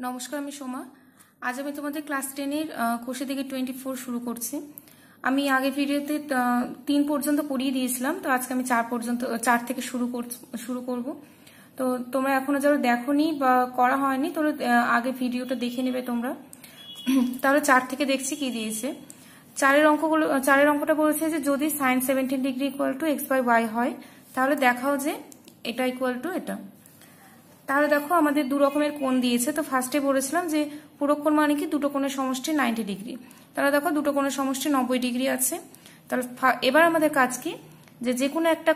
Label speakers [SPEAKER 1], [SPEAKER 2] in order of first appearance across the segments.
[SPEAKER 1] नमस्कार আমি সোমা। আজ আমি তোমাদের ক্লাস 10 এর কোষে থেকে 24 শুরু করছি। আমি আগে ভিডিওতে 3 পর্যন্ত পড়িয়ে দিয়েছিলাম, তো আজকে আমি 4 থেকে শুরু করব। তো তোমরা এখনো যারা দেখোনি বা করা হয়নি তোমরা আগে ভিডিওটা দেখে নেবে তোমরা। তাহলে 4 থেকে দেখছি কি দিয়েছে। 4 এর অঙ্কটা বলেছে যে যদি sin 17 ডিগ্রি = x/y হয় তাহলে দেখাও যে এটা ইকুয়াল টু এটা। তাহলে দেখো আমাদের দু রকমের কোণ দিয়েছে। তো ফার্স্টে বলেছিলাম যে পুরো কোণ মানে কি দুটো কোণের সমষ্টি 90 ডিগ্রি। তাহলে দেখো দুটো কোণের সমষ্টি 90 ডিগ্রি আছে। তাহলে এবার আমাদের কাজ কি, যে কোনো একটা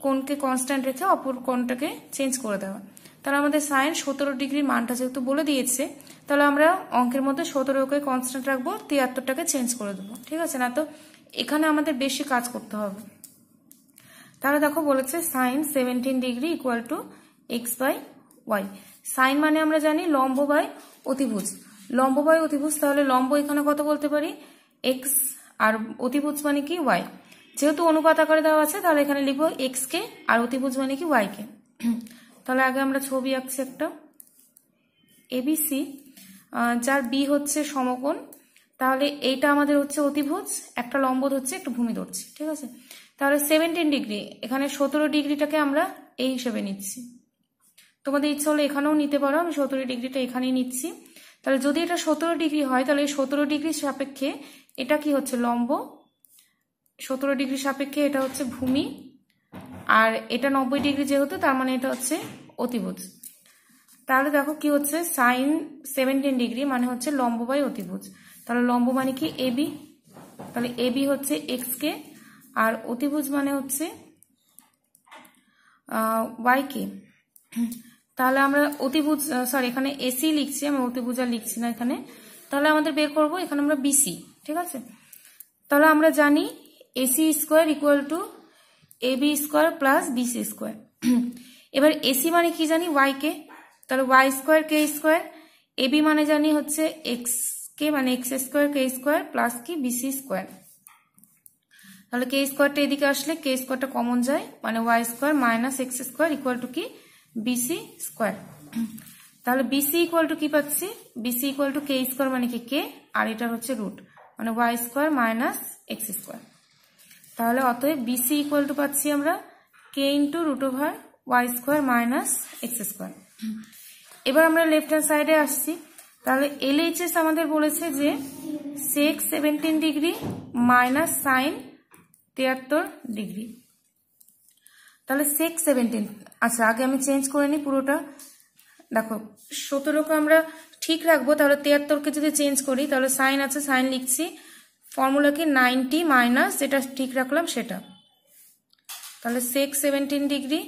[SPEAKER 1] কোণকে কনস্ট্যান্ট রেখে অপর কোণটাকে চেঞ্জ করে দেওয়া। তাহলে আমাদের sin 17 ডিগ্রির মানটা যেহেতু বলে দিয়েছে, তাহলে আমরা অঙ্কের মধ্যে 17কে কনস্ট্যান্ট রাখবো, 73টাকে চেঞ্জ করে দেবো। ঠিক আছে না? তো এখানে আমাদের বেশি কাজ করতে হবে। তাহলে দেখো বলেছে sin 17 ডিগ্রি = x/y। সাইন মানে আমরা জানি লম্ব বাই অতিভুজ। লম্ব বাই অতিভুজ, তাহলে লম্ব এখানে কত বলতে পারি x, আর অতিভুজ মানে কি y। যেহেতু অনুপাত আকারে দেওয়া আছে তাহলে এখানে লিখবো x কে, আর অতিভুজ মানে কি y কে। তাহলে আগে আমরা ছবি আঁকছি একটা ABC, যার b হচ্ছে সমকোণ। তাহলে এইটা আমাদের হচ্ছে অতিভুজ, একটা লম্ব ধরছে একটু ভূমি ধরছি। ঠিক আছে, তাহলে 17 ডিগ্রি, এখানে 17 ডিগ্রিটাকে আমরা এই হিসেবে নিচ্ছি। তোমাদের ইচ্ছা হলে এখানেও নিতে পারো, আমি 17 ডিগ্রিটা এখানেই নিচ্ছি। তাহলে যদি এটা 17 ডিগ্রি হয় তাহলে 17 ডিগ্রির সাপেক্ষে এটা কি হচ্ছে লম্ব, 17 ডিগ্রি সাপেক্ষে এটা হচ্ছে ভূমি, আর এটা 90 ডিগ্রি যেহেতু তার মানে এটা হচ্ছে অতিভুজ। তাহলে দেখো কি হচ্ছে sin 17 ডিগ্রি মানে হচ্ছে লম্ব বাই অতিভুজ। তাহলে লম্ব মানে কি AB, তাহলে AB হচ্ছে x কে, আর অতিভুজ মানে হচ্ছে y কে। তাহলে আমরা অতিভুজ এখানে AC লিখছি, আমি অতিভুজ আর লিখছি না এখানে। তাহলে আমাদের বের করব এখানে আমরা BC। ঠিক আছে, তাহলে আমরা জানি AC² = AB² + BC²। এবার AC মানে কি জানি y কে, তাহলে y² k²। AB মানে জানি হচ্ছে x কে, মানে x² k² প্লাস কি BC²। তাহলে k²টা এদিকে আসলে k²টা কমন যায়, মানে y² - x² = কি BC²। তাহলে BC = কি পাচ্ছি, BC = k² মানে কি k, আর এটা হচ্ছে রুট, মানে y² - x²। তাহলে অতএব BC = পাচ্ছি আমরা k × √y² - x²। এবার আমরা লেফট হ্যান্ড সাইডে আসছি। তাহলে LHS আমাদের বলেছে যে sec 17 degree minus sin 73 degree. তাহলে sec 17, আচ্ছা আগে আমি চেঞ্জ করে নিই পুরোটা। দেখো 17কে আমরা ঠিক রাখবো, তাহলে 73কে যদি চেঞ্জ করি তাহলে সাইন আছে, সাইন লিখছি, ফর্মুলা কি 90 মাইনাস যেটা ঠিক রাখলাম সেটা। তাহলে sec 17 degree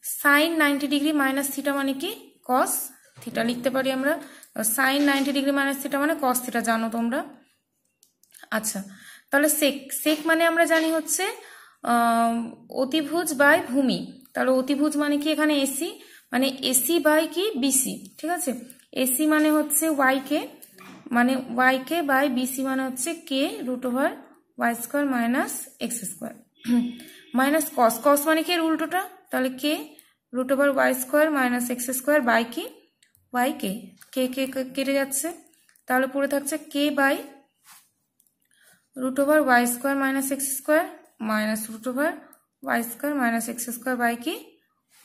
[SPEAKER 1] sin 90 degree minus theta মানে কি cos থিটা লিখতে পারি আমরা। sin 90 ডিগ্রি মাইনাস থিটা মানে cos থিটা জানো তোমরা। আচ্ছা, তাহলে sec মানে আমরা জানি হচ্ছে অতিভুজ বাই ভূমি। তাহলে অতিভুজ মানে কি এখানে AC, মানে AC বাই কি BC। ঠিক আছে, AC মানে হচ্ছে y কে, মানে y কে বাই BC মানে হচ্ছে k √y² - x² minus cos মানে কি এর উল্টোটা, তাহলে k √y² - x² বাই কি y কে, k কেটে যাচ্ছে। তাহলে পড়ে থাকছে k by √y² - x² minus √y² - x² by কি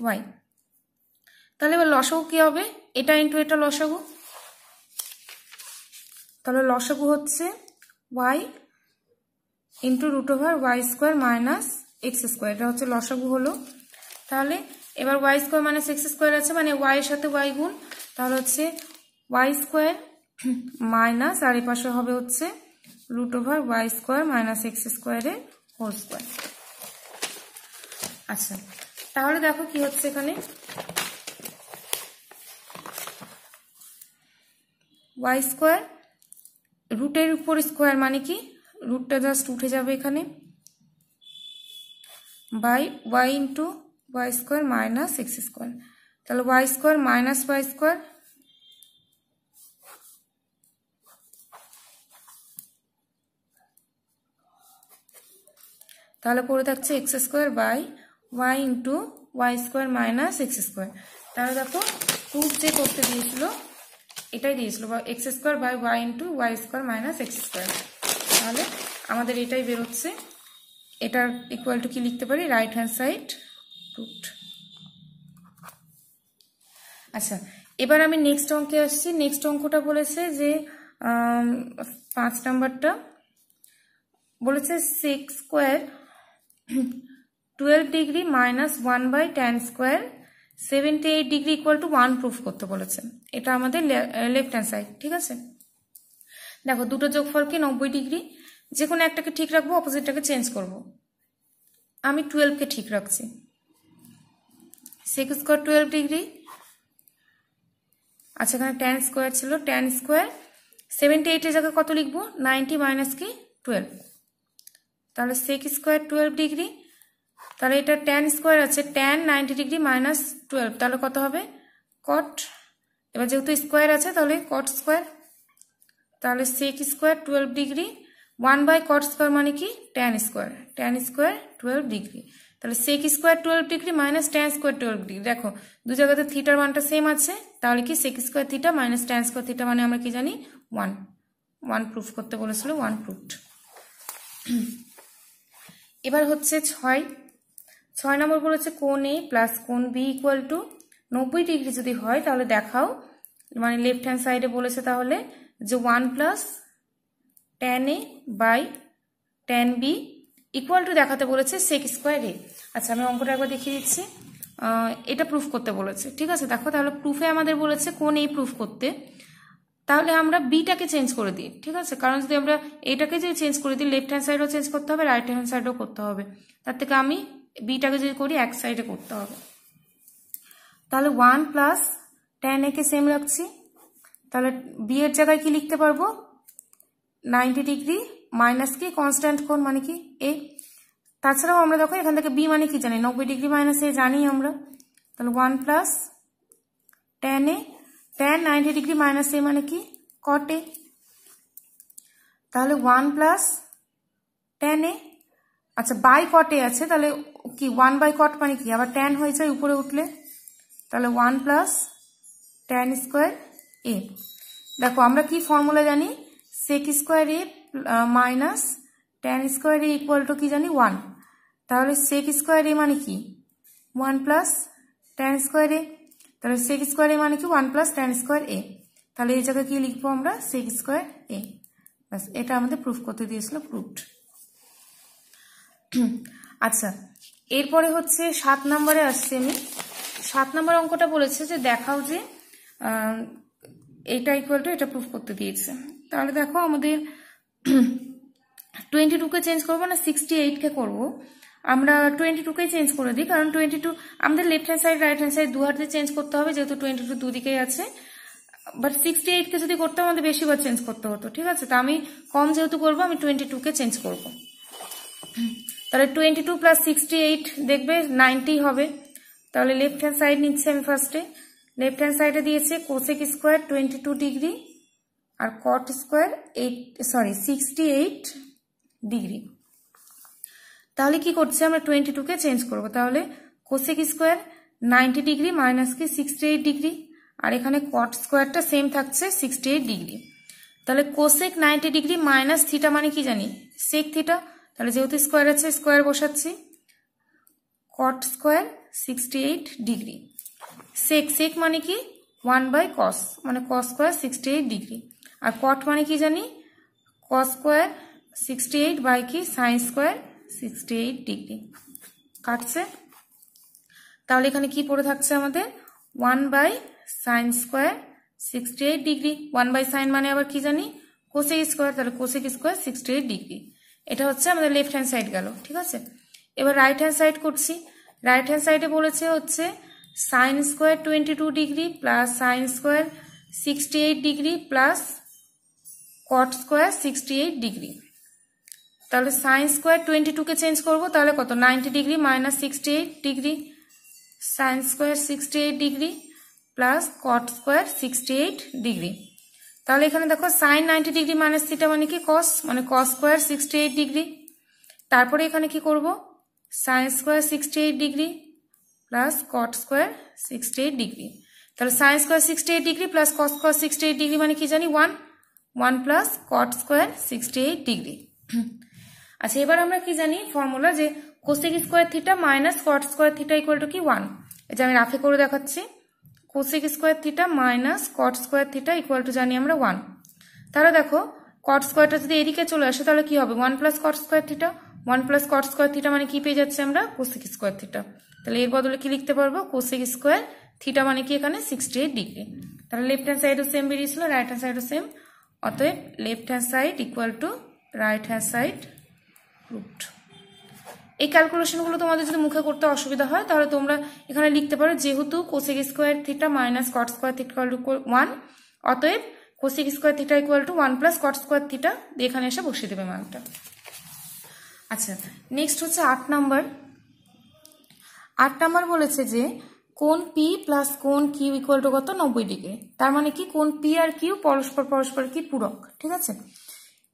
[SPEAKER 1] y। তাহলে এবার লসাগু কি হবে, এটা ইন্টু এটা লসাগু। তাহলে লসাগু হচ্ছে y × √y² - x², এটা হচ্ছে লসাগু হলো। তাহলে এবার y² - x² আছে, মানে y এর সাথে y গুণ, তাহলে হচ্ছে y² মাইনাস, আর এই পাশে হবে হচ্ছে √y² - x² এর হোল স্কয়ার। আচ্ছা, তাহলে দেখো কি হচ্ছে এখানে y² রুটের উপর স্কোয়ার মানে কি রুটটা জাস্ট উঠে যাবে এখানে, বাই y × y² - x²। তাহলে y² মাইনাস y², তাহলে পড়ে থাকছে x² by y × y² - x²। তাহলে দেখো প্রুফ যে করতে দিয়েছিল এটাই দিয়েছিল, বা X square by Y into Y square minus X square. তাহলে আমাদের এটাই বেরোচ্ছে। এটার ইকুয়াল টু কি লিখতে পারি, রাইট হ্যান্ড সাইড রুট। আচ্ছা, এবার আমি নেক্সট অঙ্কে আসছি। নেক্সট অঙ্কটা বলেছে যে 5 নাম্বারটা বলেছে sex square 12 degree minus 1/tan square 78 degree equal to 1 proof করতে বলেছে। এটা আমাদের লেফট হ্যান্ড সাইড। ঠিক আছে, দেখো দুটো যোগফলকে 90 ডিগ্রি, যে কোনো একটাকে ঠিক রাখবো, অপোজিটটাকে চেঞ্জ করব। আমি 12কে ঠিক রাখছি। সেক্স স্কোয়ার 12 ডিগ্রি, আচ্ছা এখানে tan স্কোয়ার ছিল, tan স্কোয়ার 78 এর জায়গায় কত লিখবো, 90 মাইনাস কি 12, তাহলে সেক স্কোয়ার 12 ডিগ্রি, তাহলে এটা tan স্কোয়ার আছে, tan 90 ডিগ্রি মাইনাস 12, তাহলে কত হবে কট, এবার যেহেতু স্কোয়ার আছে তাহলে কট স্কোয়ার, তাহলে sec square 12 degree 1/cot square মানে কি tan square, tan square 12 degree, তাহলে sec square 12 degree minus tan square 12 degree. দেখো দু জায়গাতে থিটার মানটা সেম আছে, তাহলে কি sec square theta minus tan square theta মানে আমরা কি জানি 1 প্রুফ করতে বলেছিল, 1 প্রুফড। এবার হচ্ছে 6 নম্বর বলেছে কোণ এ প্লাস কোণ বি ইকুয়াল টু 90 ডিগ্রি যদি হয় তাহলে দেখাও, মানে লেফট হ্যান্ড সাইডে বলেছে তাহলে যে 1 plus tan a by tan b equal to দেখাতে বলেছে সেক স্কোয়ার এ। আচ্ছা আমি অঙ্কটা একবার দেখিয়ে দিচ্ছি, এটা প্রুফ করতে বলেছে। ঠিক আছে, দেখো তাহলে প্রুফে আমাদের বলেছে কোণ এই প্রুফ করতে, তাহলে আমরা বিটাকে চেঞ্জ করে দিই। ঠিক আছে, কারণ যদি আমরা এটাকে যদি চেঞ্জ করে দিই, লেফট হ্যান্ড সাইডও চেঞ্জ করতে হবে, রাইট হ্যান্ড সাইডও করতে হবে, তার থেকে আমি বিটাকে যদি করি এক সাইডে করতে হবে। তাহলে 1 plus tan a K same রাখছি, তাহলে বি এর জায়গায় কি লিখতে পারবো 90 ডিগ্রি মাইনাস কি কনস্ট্যান্ট কোণ মানে কি এ, তাছাড়াও আমরা দেখো এখান থেকে বি মানে কি জানি 90 ডিগ্রি মাইনাস এ জানি আমরা, তাহলে 1 plus tan a, tan 90 degree minus A মানে কি cot a, তাহলে 1 প্লাস tan a, আচ্ছা বাই cot a আছে, তাহলে কি 1/cot মানে কি আবার tan হয়ে যায় উপরে উঠলে, তাহলে 1 প্লাস tan স্কোয়ার a। দেখো আমরা কি ফর্মুলা জানি, sec square A minus tan square A equal to কি জানি 1, তাহলে সেক স্কোয়ার এ মানে কি 1 প্লাস tan স্কোয়ার এ, তাহলে সেক স্কোয়ার এ মানে কি 1 প্লাস tan স্কোয়ার এ, তাহলে এই জায়গায় কি লিখবো আমরা সেক স্কোয়ার এ। বাস এটা আমাদের প্রুফ করতে দিয়েছিল, প্রুফড। আচ্ছা এরপরে হচ্ছে 7 নম্বরে আসছে, আমি 7 নম্বর অঙ্কটা বলেছে যে দেখাও যে এটা ইকুয়াল টু এটা প্রুফ করতে দিয়েছে। তাহলে দেখো আমাদের 22কে চেঞ্জ করবো না 68কে করবো, আমরা 22কেই চেঞ্জ করে দিই, কারণ 22 আমাদের left hand side right hand side দু হাতে চেঞ্জ করতে হবে, যেহেতু 22 দুদিকেই আছে, বাট 68কে যদি করতাম আমাদের বেশিবার চেঞ্জ করতে হতো। ঠিক আছে, তা আমি কম যেহেতু করবো আমি 22কে চেঞ্জ করবো, তাহলে 22 প্লাস 68 দেখবে 90 হবে। তাহলে লেফট হ্যান্ড সাইড নিচ্ছে আমি ফার্স্টে, লেফট হ্যান্ড সাইডে দিয়েছে কোসেক স্কোয়ার 22 ডিগ্রি আর কট স্কোয়ার 68 ডিগ্রি। তাহলে কি করছে আমরা 22কে চেঞ্জ করব, তাহলে কোসেক স্কোয়ার 90 ডিগ্রি মাইনাস কি 68 ডিগ্রি, আর এখানে কট স্কোয়ারটা সেম থাকছে 68 ডিগ্রি, তাহলে কোসেক 90 ডিগ্রি মাইনাস থিটা মানে কি জানি সেক থিটা, তাহলে যেহেতু স্কোয়ার আছে স্কোয়ার বসাচ্ছি, কট স্কোয়ার 68 ডিগ্রি, সেক মানে কি 1/cos মানে cos স্কোয়ার 68 ডিগ্রি, আর কট মানে কি জানি cos স্কোয়ার 68 বাই কি সাইন স্কোয়ার 68 ডিগ্রি কাটছে। তাহলে এখানে কি পড়ে থাকছে আমাদের 1/sin স্কোয়ার 68 ডিগ্রি, 1/sin মানে আবার কি জানি কোসেক স্কোয়ার, তাহলে কোসেক স্কোয়ার 68 ডিগ্রি। এটা হচ্ছে আমাদের লেফট হ্যান্ড সাইড গেল। ঠিক আছে, এবার রাইট হ্যান্ড সাইড করছি। রাইট হ্যান্ড সাইডে বলেছে হচ্ছে sine square 22 degree plus sign square 68 degree plus cot square 68 degree, তাহলে সাইন স্কোয়ার 22কে চেঞ্জ করবো, তাহলে কত 90 degree minus 68 degree, sign square 68 degree plus cot square 68 degree. তাহলে এখানে দেখো সাইন 90 ডিগ্রি মাইনাস থিটা মানে কি কস, মানে কস স্কোয়ার 68 ডিগ্রি, তারপরে এখানে কি করব sine square 68 degree plus cot square 68 degree. তাহলে sine square 68 degree plus cos square 68 degree মানে কি জানি 1 প্লাস কট স্কোয়ার 68 ডিগ্রি। আচ্ছা, এবার আমরা কি জানি ফর্মুলা, যে cosec square theta minus cot square theta equal to কি 1। এটা আমি রাফে করে দেখাচ্ছি। Cosec square theta minus cot square theta equal to জানি আমরা 1। তাহলে দেখো কট স্কোয়ারটা যদি এদিকে চলে আসে তাহলে কি হবে 1 plus cot square theta. 1 plus cot square theta মানে কি পেয়ে যাচ্ছে আমরা কোসেক স্কোয়ার থিটা। তাহলে এর বদলে কি লিখতে পারবো কোসেক স্কোয়ার থিটা মানে কি এখানে 68 ডিগ্রি। তাহলে লেফট হ্যান্ড সাইডও সেম বেরিয়েছিল, রাইট হ্যান্ড সাইডও সেম। অতএব left hand side equal to right hand side root. এই ক্যালকুলেশনগুলো তোমাদের যদি মুখে করতে অসুবিধা হয় তাহলে তোমরা এখানে লিখতে পারো, যেহেতু cosec square theta minus cot square theta equal to 1, অতএব cosec square theta equal to 1 plus cot square theta, এখানে এসে বসিয়ে দেবে মানটা। আচ্ছা, নেক্সট হচ্ছে 8 নাম্বার। 8 নাম্বার বলেছে যে কোণ পি প্লাস কোণ কিউ ইকুয়াল টু কত 90 ডিগ্রি। তার মানে কি কোণ পি আর কিউ পরস্পর কি পূরক, ঠিক আছে।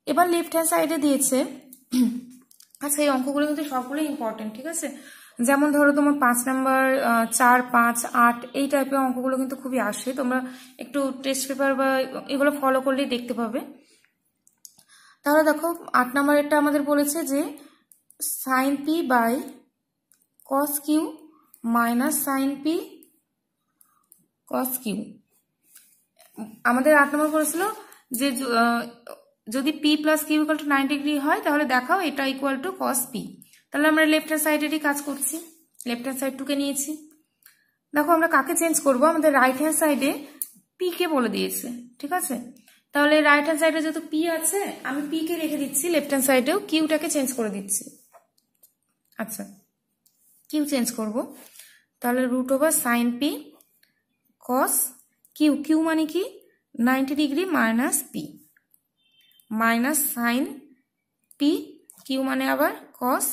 [SPEAKER 1] এবার লেফট হ্যান্ড সাইডে দিয়েছে। আচ্ছা, এই অঙ্কগুলো কিন্তু সবগুলো ইম্পর্টেন্ট, ঠিক আছে। যেমন ধরো তোমার 5 নাম্বার 4, 5, 8 এই টাইপের অঙ্কগুলো কিন্তু খুবই আসে। তোমরা একটু টেস্ট পেপার বা এগুলো ফলো করলেই দেখতে পাবে। তাহলে দেখো 8 নাম্বারেরটা আমাদের বলেছে যে sine P by cos Q minus sine P cos Q. আমাদের 8 নম্বর করেছিল যে যদি P plus Q equal to 90 degree হয় তাহলে দেখাও এটা ইকুয়াল টু কস পি। তাহলে আমরা লেফট হ্যান্ড সাইডেরই কাজ করছি, লেফট হ্যান্ড সাইড টুকে নিয়েছি। দেখো আমরা কাকে চেঞ্জ করব, আমাদের রাইট হ্যান্ড সাইডে পি কে বলে দিয়েছে, ঠিক আছে। তাহলে রাইট হ্যান্ড সাইডে যেহেতু পি আছে আমি পি কে রেখে দিচ্ছি, লেফট হ্যান্ড সাইডেও কিউটাকে চেঞ্জ করে দিচ্ছি। আচ্ছা, কিউ চেঞ্জ করব, তাহলে root over sine P cos Q, Q মানে কি 90 degree minus P, minus sine P Q মানে আবার কস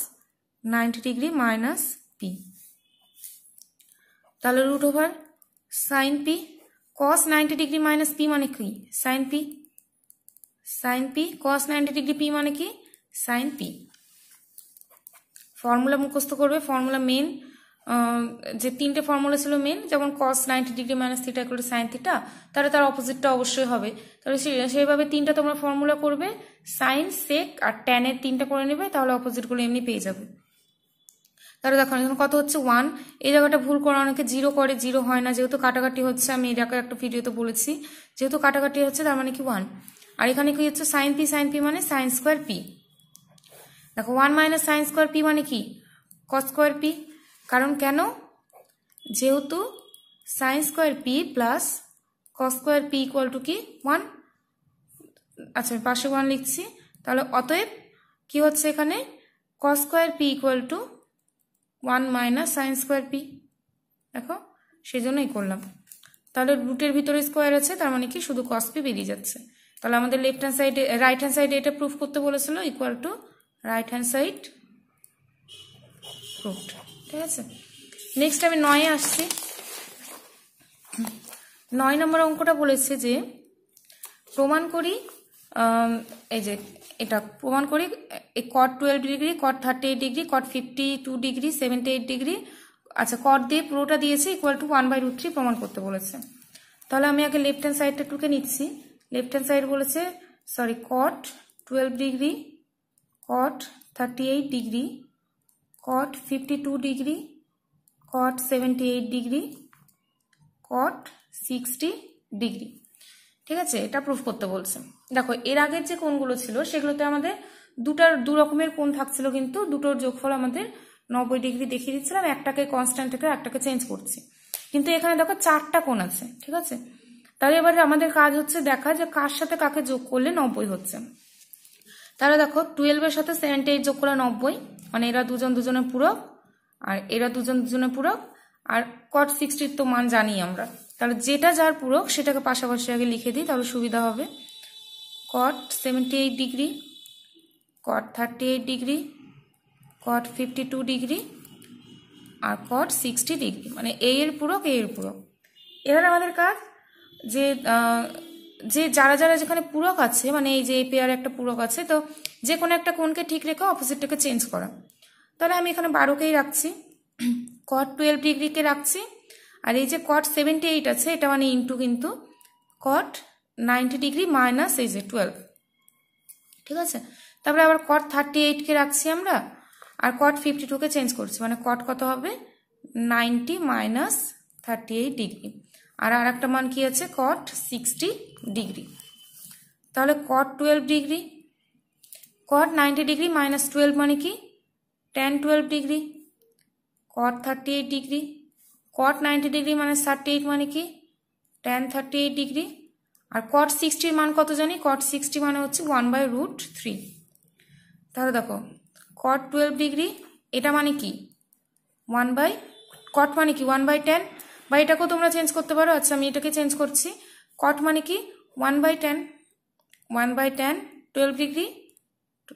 [SPEAKER 1] 90 ডিগ্রি মাইনাস পি। তাহলে root over sine P cos 90 degree minus P মানে কি sine P, sine P cos 90 degree P মানে কি sine P. Formula মুখস্থ করবে, ফর্মুলা মেন যে 3টে ফর্মুলা ছিল মেন, যেমন cos 90 degree minus theta equal to sine theta, তাহলে তার অপোজিটটা অবশ্যই হবে। তাহলে সেইভাবে 3টা তোমরা ফর্মুলা করবে, সাইন সেক আর ট্যানের 3টা করে নেবে, তাহলে অপোজিটগুলো এমনি পেয়ে যাবে। তাহলে দেখো এখন কত হচ্ছে 1, এই জায়গাটা ভুল করে অনেকে 0 করে, 0 হয় না, যেহেতু কাটাকাটি হচ্ছে, আমি এর আগে একটা ভিডিওতে বলেছি, যেহেতু কাটাকাটি হচ্ছে তার মানে কি 1। আর এখানে কি হচ্ছে সাইন পি মানে সাইন স্কোয়ার পি। দেখো 1 মাইনাস সাইন স্কোয়ার পি মানে কি কস স্কোয়ার পি, কারণ কেন, যেহেতু sine square P plus cos square P equal to কি 1। আচ্ছা, আমি পাশে 1 লিখছি। তাহলে অতএব কি হচ্ছে এখানে cos square P equal to 1 minus sine square P. দেখো সেই জন্যই করলাম। তাহলে রুটের ভিতরে স্কোয়ার আছে, তার মানে কি শুধু কস পি বেরিয়ে যাচ্ছে। তাহলে আমাদের লেফট হ্যান্ড সাইডে রাইট হ্যান্ড সাইডে এটা প্রুফ করতে বলেছিল, equal to right hand side proofed, ঠিক আছে। নেক্সট আমি 9-এ আসছি। 9 নম্বর অঙ্কটা বলেছে যে প্রমাণ করি, এই যে এটা প্রমাণ করি কট 12 ডিগ্রি, কট 38 ডিগ্রি, কট 52 ডিগ্রি, 78 ডিগ্রি, আচ্ছা কট দিয়ে পুরোটা দিয়েছে ইকুয়াল টু 1/√3 প্রমাণ করতে বলেছে। তাহলে আমি আগে লেফট হ্যান্ড সাইডটা টুকে নিচ্ছি। লেফট হ্যান্ড সাইড বলেছে সরি কট 12 ডিগ্রি, কট 38 ডিগ্রি, কট 52 ডিগ্রি, কট 78 ডিগ্রি, কট 60 ডিগ্রি, ঠিক আছে। এটা প্রুফ করতে বলছে। দেখো এর আগের যে কোণগুলো ছিল সেগুলোতে আমাদের দু রকমের কোণ থাকছিল, কিন্তু দুটোর যোগফল আমাদের 90 ডিগ্রি দেখিয়ে দিচ্ছিলাম, একটাকে কনস্ট্যান্ট থেকে একটাকে চেঞ্জ করছি। কিন্তু এখানে দেখো 4টা কোণ আছে, ঠিক আছে। তাহলে এবারে আমাদের কাজ হচ্ছে দেখা যে কার সাথে কাকে যোগ করলে 90 হচ্ছে। তাহলে দেখো 12-এর সাথে 78 যোগ করলে 90, মানে এরা দুজনের পূরক আর এরা দুজনের পূরক, আর কট 60 তো মান জানি আমরা। তাহলে যেটা যার পূরক সেটাকে পাশাপাশি আগে লিখে দিই, তাহলে সুবিধা হবে। কট 78 ডিগ্রি, কট 38 ডিগ্রি, কট 52 ডিগ্রি আর কট 60 ডিগ্রি, মানে এ এর পূরক এ এর পূরক। এবার আমাদের কাজ যে যারা যারা যেখানে পূরক আছে, মানে এই যে এই পেয়ার একটা পূরক আছে, তো যে কোনো একটা কোণকে ঠিক রেখে অপোজিটটাকে চেঞ্জ করা। তাহলে আমি এখানে 12কেই রাখছি, কট 12 ডিগ্রিকে রাখছি, আর এই যে cot 78 আছে এটা মানে ইন্টু কিন্তু cot 90 ডিগ্রি মাইনাস এই যে 12, ঠিক আছে। তারপরে আবার cot 38 কে রাখছি আমরা, আর cot 52 কে চেঞ্জ করছি, মানে cot কত হবে 90 মাইনাস 38 ডিগ্রি, আর আরেকটা মান কি আছে cot 60 ডিগ্রি। তাহলে cot 12 degree, cot 90 degree minus 12 মানে কি tan 12 degree, cot 38 degree, cot 90 degree minus 38 মানে কি tan 38 ডিগ্রি, আর cot 60 এর মান কত জানি, cot 60 মানে হচ্ছে 1/√3। তাহলে দেখো cot 12 ডিগ্রি এটা মানে কি cot মানে কি 1/10, বা এটাকেও তোমরা চেঞ্জ করতে পারো। আচ্ছা আমি এটাকে চেঞ্জ করছি, cot মানে কি 1/10, 12 ডিগ্রি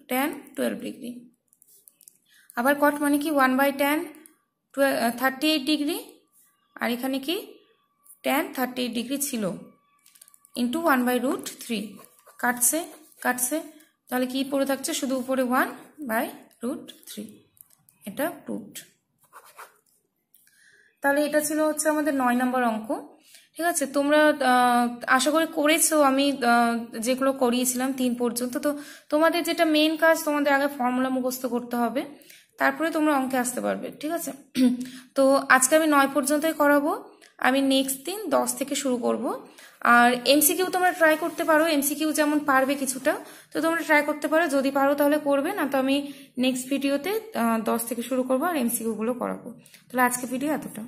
[SPEAKER 1] tan 12 ডিগ্রি, আবার cot মানে কি 1/10 38 ডিগ্রি, আর এখানে কি tan 38 ডিগ্রি ছিল ইন্টু 1/√3, কাটছে, তাহলে কি পড়ে থাকছে শুধু উপরে 1/√3, এটা প্রুভড। তাহলে এটা ছিল হচ্ছে আমাদের 9 নম্বর অঙ্ক, ঠিক আছে। তোমরা আশা করি করেছো, আমি যেগুলো করিয়েছিলাম 3 পর্যন্ত। তো তোমাদের যেটা মেন কাজ, তোমাদের আগে ফর্মুলা মুখস্থ করতে হবে, তারপরে তোমরা অঙ্কে আসতে পারবে, ঠিক আছে। তো আজকে আমি 9 পর্যন্তই করাবো, আমি নেক্সট দিন 10 থেকে শুরু করব। আর এমসিকিউ তোমরা ট্রাই করতে পারো, এমসিকিউ যেমন পারবে কিছুটা, তো তোমরা ট্রাই করতে পারো, যদি পারো তাহলে করবে, না তো আমি নেক্সট ভিডিওতে 10 থেকে শুরু করবো আর এমসিকিউ গুলো করাবো। তাহলে আজকে ভিডিও এতটা।